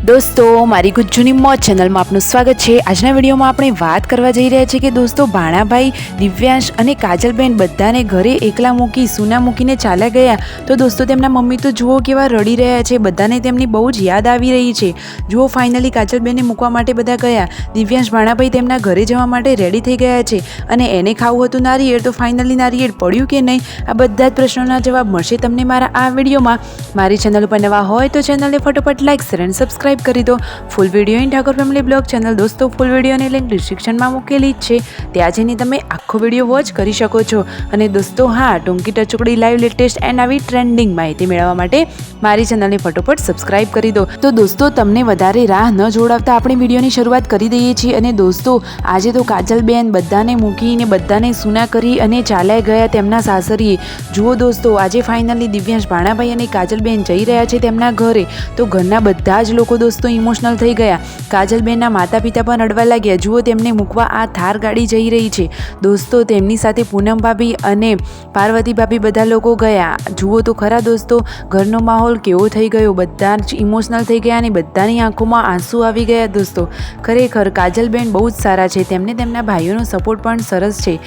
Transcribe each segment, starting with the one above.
દોસ્તો મારી ગુજ્જુની મોજ ચેનલમાં આપનું સ્વાગત છે। આજના વિડીયોમાં આપણે વાત કરવા જઈ રહ્યા છીએ કે દોસ્તો ભાણાભાઈ, દિવ્યાંશ અને કાજલબેન બધાને ઘરે એકલા મૂકી સૂના મૂકીને ચાલ્યા ગયા। તો દોસ્તો તેમના મમ્મી તો જુઓ કેવા રડી રહ્યા છે, બધાને તેમની બહુ જ યાદ આવી રહી છે। જુઓ ફાઇનલી કાજલબેનને મૂકવા માટે બધા ગયા, દિવ્યાંશ ભાણાભાઈ તેમના ઘરે જવા માટે રેડી થઈ ગયા છે અને એને ખાવું હતું નારિયેળ, તો ફાઇનલી નારિયેળ પડ્યું કે નહીં આ બધા જ પ્રશ્નોના જવાબ મળશે તમને મારા આ વિડીયોમાં। મારી ચેનલ ઉપર નવા હોય તો ચેનલને ફટોફટ લાઈક શેર અને સબસ્ક્રાઇબ કરી દો। Full video in Thakor family blog channel દોસ્તો ફૂલ વિડીયોની લિંક ડિસ્ક્રિપ્શનમાં મૂકેલી જ છે, ત્યાં જઈને તમે આખો વિડીયો વોચ કરી શકો છો। અને દોસ્તો હા, ટૂંકી ટચુકડી લાઈવ લેટેસ્ટ એન્ડ આવી ટ્રેન્ડિંગ માહિતી મેળવવા માટે મારી ચેનલને ફટોફટ સબસ્ક્રાઇબ કરી દો। તો દોસ્તો તમને વધારે રાહ ન જોડાવતા આપણે વિડીયોની શરૂઆત કરી દઈએ છીએ। અને દોસ્તો આજે તો કાજલબેન બધાને મૂકીને બધાને સૂના કરી અને ચાલ્યા ગયા તેમના સાસરીએ। જુઓ દોસ્તો આજે ફાઇનલી દિવ્યાંશ ભાણાભાઈ અને કાજલબેન જઈ રહ્યા છે તેમના ઘરે, તો ઘરના બધા જ લોકો દોસ્તો ઇમોશનલ થઈ ગયા। કાજલબેનના માતા પિતા પણ રડવા લાગ્યા। જુઓ તેમને મૂકવા આ થાર ગાડી જઈ રહી છે દોસ્તો, તેમની સાથે પૂનમ ભાભી અને પાર્વતી ભાભી બધા લોકો ગયા। જુઓ તો ખરા દોસ્તો ઘરનો માહોલ કેવો થઈ ગયો, બધા જ ઇમોશનલ થઈ ગયા અને બધાની આંખોમાં આંસુ આવી ગયા। દોસ્તો ખરેખર કાજલબેન બહુ જ સારા છે, તેમને તેમના ભાઈઓનો સપોર્ટ પણ સરસ છે।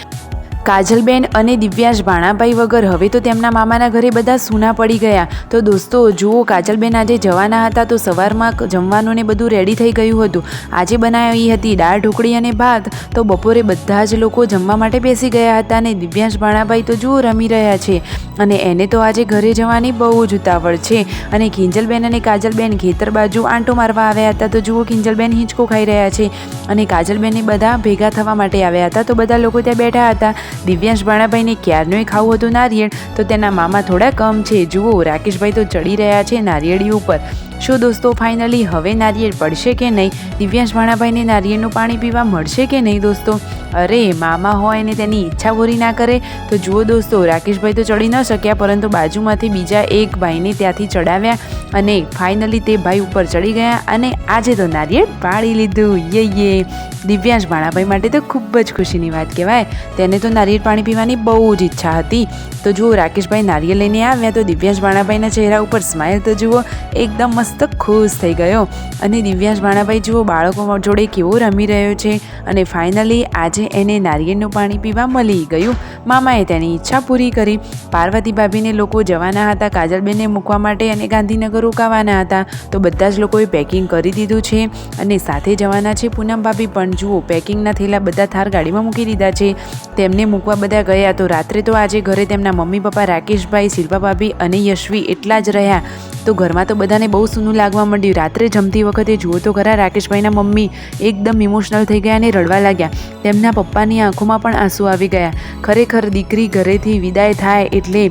કાજલબેન અને દિવ્યાંશ ભાણાભાઈ વગર હવે તો તેમના મામાના ઘરે બધા સૂના પડી ગયા। તો દોસ્તો જુઓ કાજલબેન આજે જવાના હતા, તો સવારમાં જમવાનું ને બધું રેડી થઈ ગયું હતું। આજે બનાવી હતી દાળ ઢોકળી અને ભાત, તો બપોરે બધા જ લોકો જમવા માટે બેસી ગયા હતા અને દિવ્યાંશ ભાણાભાઈ તો જુઓ રમી રહ્યા છે અને એને તો આજે ઘરે જવાની બહુ જ ઉતાવળ છે। અને કિંજલબેન અને કાજલબેન ખેતર બાજુ આંટો મારવા આવ્યા હતા, તો જુઓ કિંજલબેન હિંચકો ખાઈ રહ્યા છે અને કાજલબેનને બધા ભેગા થવા માટે આવ્યા હતા, તો બધા લોકો ત્યાં બેઠા હતા। દિવ્યાંશ ભાણાભાઈને ક્યારનું ખાવું હતું નારિયેળ, તો તેના મામા થોડા કમ છે। જુઓ રાકેશભાઈ તો ચડી રહ્યા છે નારિયેળી ઉપર। શું દોસ્તો ફાઇનલી હવે નારિયેળ પડશે કે નહીં? દિવ્યાંશ ભાણાભાઈને નારિયેળનું પાણી પીવા મળશે કે નહીં દોસ્તો? અરે મામા હોય ને તેની ઈચ્છા પૂરી ના કરે। તો જુઓ દોસ્તો રાકેશભાઈ તો ચડી ન શક્યા, પરંતુ બાજુમાંથી બીજા એક ભાઈને ત્યાંથી ચડાવ્યા અને ફાઇનલી તે ભાઈ ઉપર ચડી ગયા અને આજે તો નારિયેળ પાડી લીધું। યે દિવ્યાંશ ભાણાભાઈ માટે તો ખૂબ જ ખુશીની વાત કહેવાય, તેને તો નારિયેળ પાણી પીવાની બહુ જ ઈચ્છા હતી। તો જુઓ રાકેશભાઈ નારિયેળ લઈને આવ્યા, તો દિવ્યાંશ ભાણાભાઈના ચહેરા ઉપર સ્માઇલ તો જુઓ એકદમ મસ્ત ખુશ થઈ ગયો અને દિવ્યાંશ ભાણાભાઈ જુઓ બાળકો જોડે કેવો રમી રહ્યો છે અને ફાઇનલી આજે એને નારિયેળનું પાણી પીવા મળી ગયું। મામાએ તેની ઈચ્છા પૂરી કરી। પાર્વતી ભાભીને લોકો જવાના હતા કાજલબેનને મૂકવા માટે અને ગાંધીનગર રોકાવાના હતા, તો બધા જ લોકોએ પેકિંગ કરી દીધું છે અને સાથે જવાના છે પૂનમ ભાભી પણ। જુઓ પેકિંગના થેલા બધા થાર ગાડીમાં મૂકી દીધા છે, તેમને મૂકવા બધા ગયા। તો રાત્રે તો આજે ઘરે તેમના મમ્મી પપ્પા રાકેશભાઈ, શિલ્પા ભાભી અને યશવી એટલા જ રહ્યા, તો ઘરમાં તો બધાને બહુ સૂનું લાગવા માંડ્યું। રાત્રે જમતી વખતે જુઓ તો ખરા રાકેશભાઈના મમ્મી એકદમ ઇમોશનલ થઈ ગયા અને રડવા લાગ્યા, તેમના પપ્પાની આંખોમાં પણ આંસુ આવી ગયા। ખરેખર દીકરી ઘરેથી વિદાય થાય એટલે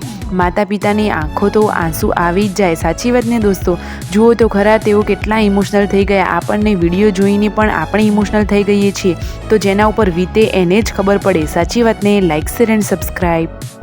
માતા પિતાની આંખો તો આંસુ આવી જ જાય, સાચી વાત ને દોસ્તો? જુઓ તો ખરા તેઓ કેટલા ઇમોશનલ થઈ ગયા, આપણને વિડીયો જોઈને પણ આપણે ઇમોશનલ થઈ ગઈએ છીએ, તો જેના ઉપર વીતે એને જ ખબર પડે, સાચી વાત ને? Like share and subscribe.